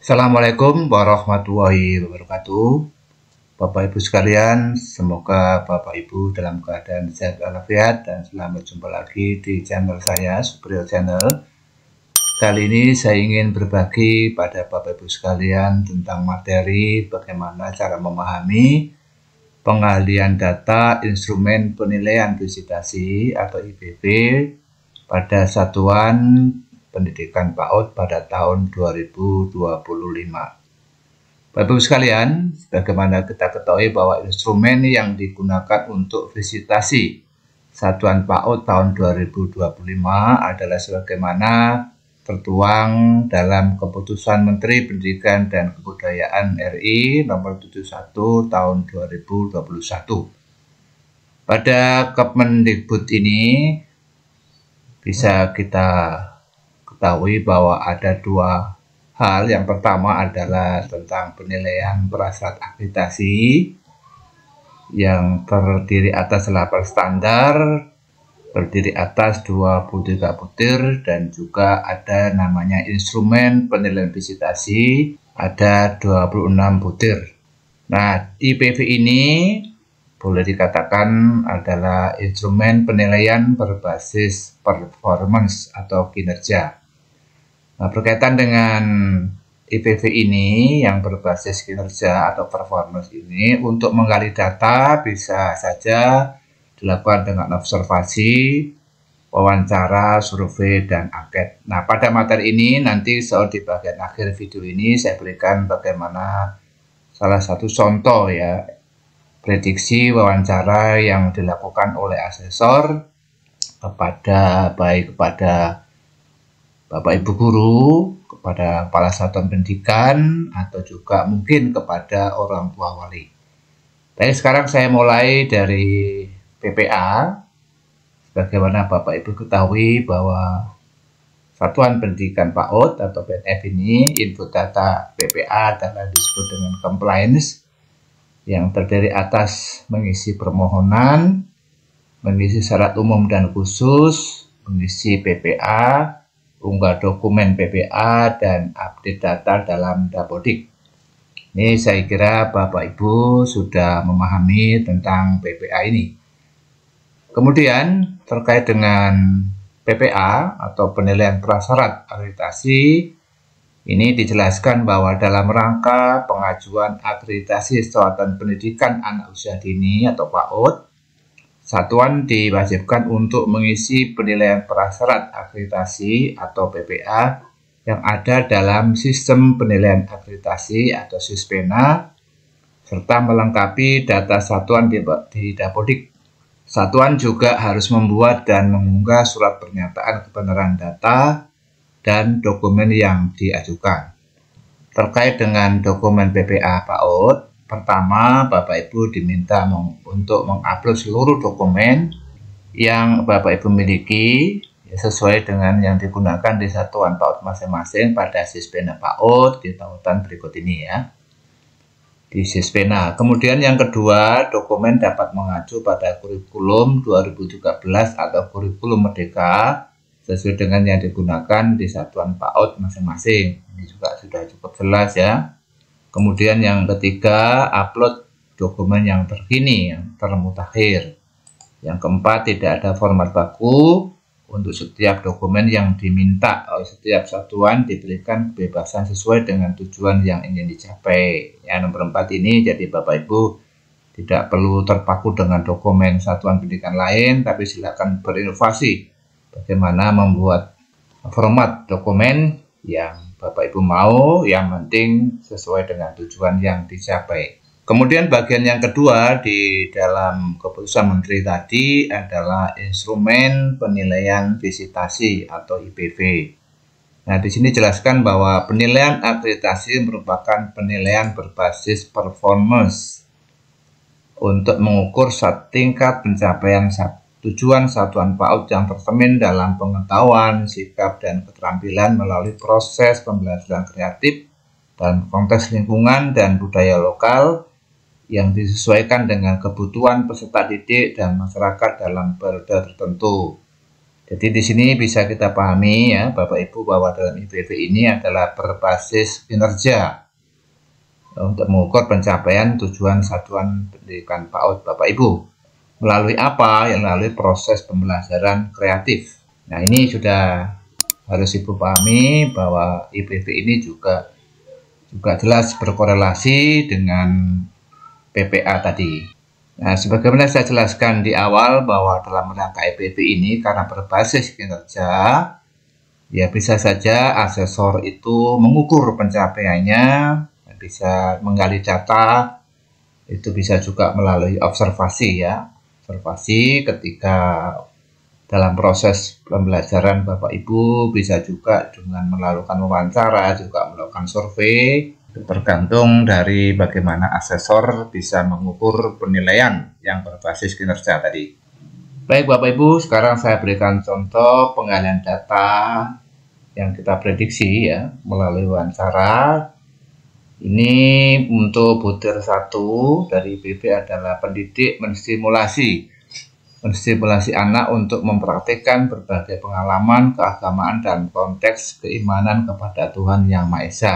Assalamualaikum warahmatullahi wabarakatuh. Bapak Ibu sekalian, semoga Bapak Ibu dalam keadaan sehat walafiat dan selamat jumpa lagi di channel saya, Suprio Channel. Kali ini saya ingin berbagi pada Bapak Ibu sekalian tentang materi bagaimana cara memahami pengalihan data instrumen penilaian visitasi atau IPV pada satuan pendidikan PAUD pada tahun 2025. Bapak Ibu sekalian, bagaimana kita ketahui bahwa instrumen yang digunakan untuk visitasi satuan PAUD tahun 2025 adalah sebagaimana tertuang dalam Keputusan Menteri Pendidikan dan Kebudayaan RI nomor 71 tahun 2021. Pada Kemendikbud ini bisa kita ketahui bahwa ada dua hal. Yang pertama adalah tentang penilaian prasyarat akreditasi yang terdiri atas 8 standar, terdiri atas 23 butir, dan juga ada namanya instrumen penilaian visitasi, ada 26 butir. Nah, IPV ini boleh dikatakan adalah instrumen penilaian berbasis performance atau kinerja. Nah, berkaitan dengan IPV ini yang berbasis kinerja atau performance ini, untuk menggali data bisa saja dilakukan dengan observasi, wawancara, survei, dan angket. Nah, pada materi ini nanti di bagian akhir video ini saya berikan bagaimana salah satu contoh ya, prediksi wawancara yang dilakukan oleh asesor kepada Bapak Ibu guru, kepada kepala satuan pendidikan, atau juga mungkin kepada orang tua wali. Tapi sekarang saya mulai dari PPA. Bagaimana Bapak Ibu ketahui bahwa Satuan Pendidikan PAUD atau PNF ini, input data PPA adalah disebut dengan compliance, yang terdiri atas mengisi permohonan, mengisi syarat umum dan khusus, mengisi PPA, unggah dokumen PPA, dan update data dalam Dapodik. Ini saya kira Bapak Ibu sudah memahami tentang PPA ini. Kemudian terkait dengan PPA atau penilaian prasyarat akreditasi, ini dijelaskan bahwa dalam rangka pengajuan akreditasi satuan pendidikan anak usia dini atau PAUD, satuan diwajibkan untuk mengisi penilaian prasyarat akreditasi atau PPA yang ada dalam sistem penilaian akreditasi atau Sispena, serta melengkapi data satuan di Dapodik. Satuan juga harus membuat dan mengunggah surat pernyataan kebenaran data dan dokumen yang diajukan. Terkait dengan dokumen PPA PAUD, pertama, Bapak Ibu diminta untuk mengupload seluruh dokumen yang Bapak Ibu miliki sesuai dengan yang digunakan di satuan PAUD masing-masing pada Sispena PAUD di tautan berikut ini ya. Di Sispena. Kemudian yang kedua, dokumen dapat mengacu pada kurikulum 2013 atau kurikulum Merdeka sesuai dengan yang digunakan di satuan PAUD masing-masing. Ini juga sudah cukup jelas ya. Kemudian yang ketiga, upload dokumen yang terkini, yang termutakhir. Yang keempat, tidak ada format baku. Untuk setiap dokumen yang diminta oleh setiap satuan diberikan kebebasan sesuai dengan tujuan yang ingin dicapai. Ya, nomor 4 ini jadi Bapak Ibu tidak perlu terpaku dengan dokumen satuan pendidikan lain, tapi silakan berinovasi bagaimana membuat format dokumen yang Bapak Ibu mau, yang penting sesuai dengan tujuan yang dicapai. Kemudian bagian yang kedua di dalam keputusan Menteri tadi adalah instrumen penilaian visitasi atau IPV. Nah, di sini jelaskan bahwa penilaian akreditasi merupakan penilaian berbasis performance untuk mengukur tingkat pencapaian tujuan satuan PAUD yang tercermin dalam pengetahuan, sikap, dan keterampilan melalui proses pembelajaran kreatif dalam konteks lingkungan dan budaya lokal yang disesuaikan dengan kebutuhan peserta didik dan masyarakat dalam periode tertentu. Jadi di sini bisa kita pahami ya Bapak Ibu bahwa dalam IPV ini adalah berbasis kinerja untuk mengukur pencapaian tujuan satuan pendidikan PAUD Bapak Ibu. Melalui apa? Yang melalui proses pembelajaran kreatif. Nah, ini sudah harus Ibu pahami bahwa IPV ini juga jelas berkorelasi dengan PPA tadi. Nah, sebagaimana saya jelaskan di awal bahwa dalam rangka IPV ini karena berbasis kinerja, ya bisa saja asesor itu mengukur pencapaiannya, bisa menggali data, itu bisa juga melalui observasi ya. Observasi ketika dalam proses pembelajaran Bapak Ibu, bisa juga dengan melakukan wawancara, juga melakukan survei, tergantung dari bagaimana asesor bisa mengukur penilaian yang berbasis kinerja tadi. Baik Bapak Ibu, sekarang saya berikan contoh penggalian data yang kita prediksi ya melalui wawancara. Ini untuk butir 1 dari IPV adalah pendidik menstimulasi anak untuk mempraktikkan berbagai pengalaman keagamaan dan konteks keimanan kepada Tuhan Yang Maha Esa.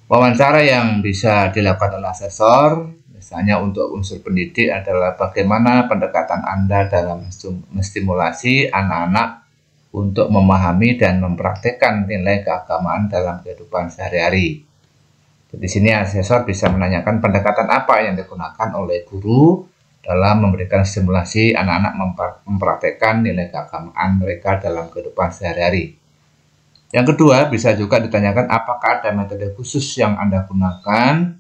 Wawancara yang bisa dilakukan oleh asesor, misalnya untuk unsur pendidik adalah bagaimana pendekatan Anda dalam menstimulasi anak-anak untuk memahami dan mempraktikkan nilai keagamaan dalam kehidupan sehari-hari. Di sini asesor bisa menanyakan pendekatan apa yang digunakan oleh guru dalam memberikan stimulasi anak-anak mempraktikkan nilai keagamaan mereka dalam kehidupan sehari-hari. Yang kedua, bisa juga ditanyakan apakah ada metode khusus yang Anda gunakan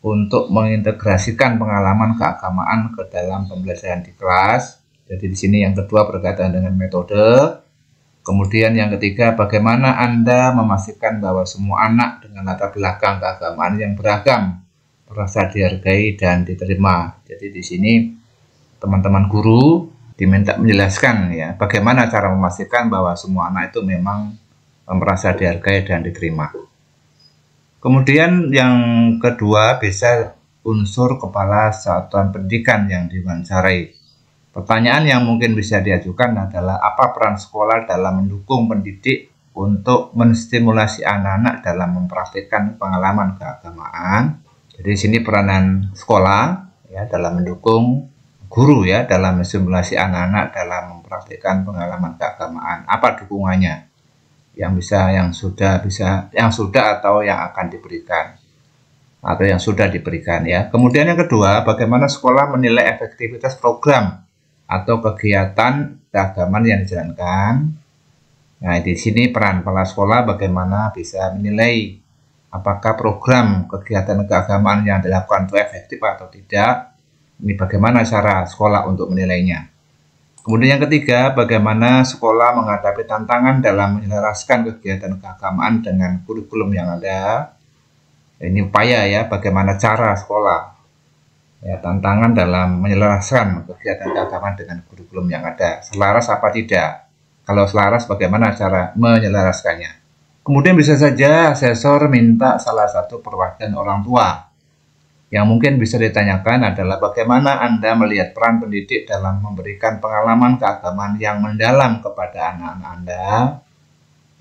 untuk mengintegrasikan pengalaman keagamaan ke dalam pembelajaran di kelas. Jadi di sini yang kedua berkaitan dengan metode. Kemudian yang ketiga, bagaimana Anda memastikan bahwa semua anak dengan latar belakang keagamaan yang beragam merasa dihargai dan diterima. Jadi di sini teman-teman guru diminta menjelaskan ya bagaimana cara memastikan bahwa semua anak itu memang merasa dihargai dan diterima. Kemudian yang kedua bisa unsur kepala satuan pendidikan yang diwawancarai. Pertanyaan yang mungkin bisa diajukan adalah apa peran sekolah dalam mendukung pendidik untuk menstimulasi anak-anak dalam mempraktikkan pengalaman keagamaan. Jadi di sini peranan sekolah ya dalam mendukung guru ya dalam menstimulasi anak-anak dalam mempraktikkan pengalaman keagamaan. Apa dukungannya? Yang sudah atau yang akan diberikan atau yang sudah diberikan ya. Kemudian yang kedua, bagaimana sekolah menilai efektivitas program atau kegiatan keagamaan yang dijalankan. Nah, di sini peran kepala sekolah bagaimana bisa menilai apakah program kegiatan keagamaan yang dilakukan itu efektif atau tidak. Ini bagaimana cara sekolah untuk menilainya. Kemudian yang ketiga, bagaimana sekolah menghadapi tantangan dalam menyelaraskan kegiatan keagamaan dengan kurikulum yang ada. Ini upaya ya, bagaimana cara sekolah. Ya, tantangan dalam menyelaraskan kegiatan keagamaan dengan kurikulum yang ada. Selaras apa tidak? Kalau selaras, bagaimana cara menyelaraskannya? Kemudian bisa saja asesor minta salah satu perwakilan orang tua. Yang mungkin bisa ditanyakan adalah bagaimana Anda melihat peran pendidik dalam memberikan pengalaman keagamaan yang mendalam kepada anak-anak Anda.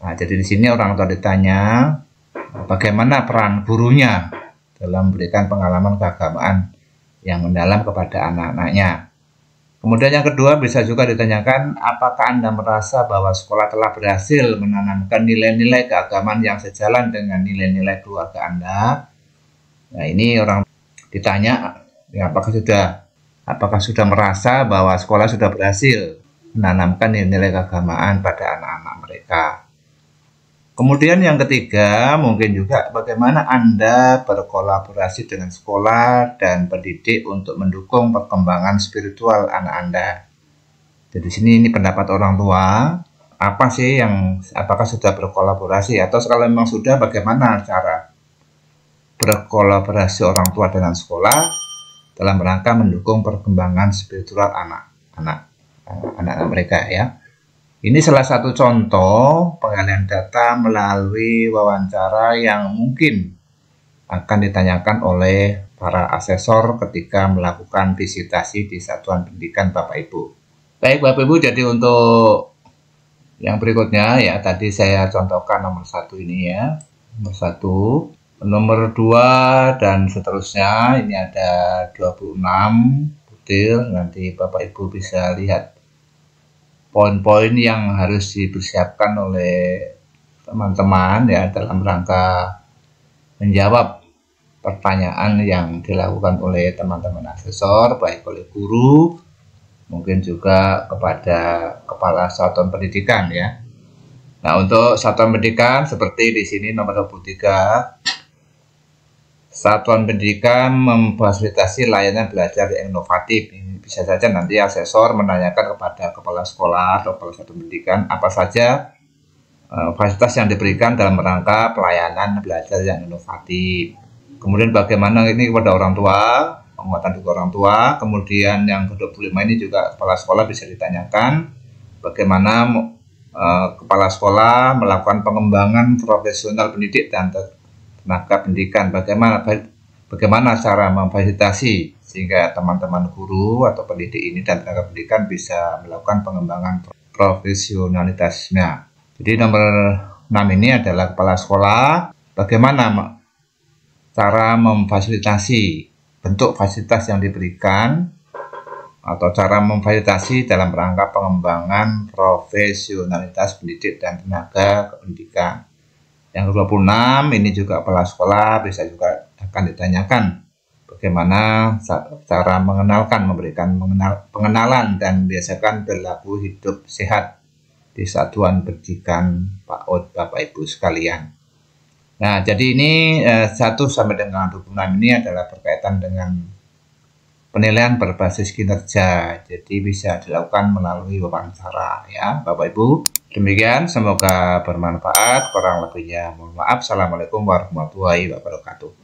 Nah, jadi di sini orang tua ditanya bagaimana peran gurunya dalam memberikan pengalaman keagamaan yang mendalam kepada anak-anaknya. Kemudian yang kedua bisa juga ditanyakan apakah Anda merasa bahwa sekolah telah berhasil menanamkan nilai-nilai keagamaan yang sejalan dengan nilai-nilai keluarga Anda. Nah, ini orang ditanya ya, apakah sudah merasa bahwa sekolah sudah berhasil menanamkan nilai keagamaan pada anak-anak mereka. Kemudian yang ketiga mungkin juga bagaimana Anda berkolaborasi dengan sekolah dan pendidik untuk mendukung perkembangan spiritual anak Anda. Jadi sini ini pendapat orang tua, apakah sudah berkolaborasi atau kalau memang sudah bagaimana cara berkolaborasi orang tua dengan sekolah dalam rangka mendukung perkembangan spiritual anak-anak mereka ya. Ini salah satu contoh penggalian data melalui wawancara yang mungkin akan ditanyakan oleh para asesor ketika melakukan visitasi di satuan pendidikan Bapak Ibu. Baik Bapak Ibu, jadi untuk yang berikutnya ya, tadi saya contohkan nomor 1 ini ya. Nomor 1, nomor 2 dan seterusnya, ini ada 26 butir. Nanti Bapak Ibu bisa lihat poin-poin yang harus dipersiapkan oleh teman-teman ya dalam rangka menjawab pertanyaan yang dilakukan oleh teman-teman asesor, baik oleh guru, mungkin juga kepada kepala satuan pendidikan ya. Nah, untuk satuan pendidikan seperti di sini nomor 23, satuan pendidikan memfasilitasi layanan belajar yang inovatif. Ini bisa saja nanti asesor menanyakan kepada kepala sekolah atau kepala satuan pendidikan apa saja fasilitas yang diberikan dalam rangka pelayanan belajar yang inovatif. Kemudian bagaimana ini kepada orang tua, penguatan juga orang tua. Kemudian yang ke-25 ini juga kepala sekolah bisa ditanyakan bagaimana kepala sekolah melakukan pengembangan profesional pendidik dan tenaga pendidikan. Bagaimana cara memfasilitasi sehingga teman-teman guru atau pendidik ini dan tenaga pendidikan bisa melakukan pengembangan profesionalitasnya. Jadi nomor 6 ini adalah kepala sekolah, bagaimana cara memfasilitasi bentuk fasilitas yang diberikan atau cara memfasilitasi dalam rangka pengembangan profesionalitas pendidik dan tenaga pendidikan. Yang ke-26 ini juga kepala sekolah bisa juga akan ditanyakan bagaimana cara memberikan pengenalan dan biasakan perilaku hidup sehat di satuan pendidikan PAUD Bapak Ibu sekalian. Nah, jadi ini 1 sampai dengan 26 ini adalah berkaitan dengan penilaian berbasis kinerja. Jadi bisa dilakukan melalui wawancara ya, Bapak Ibu. Demikian, semoga bermanfaat. Kurang lebihnya mohon maaf. Assalamualaikum warahmatullahi wabarakatuh.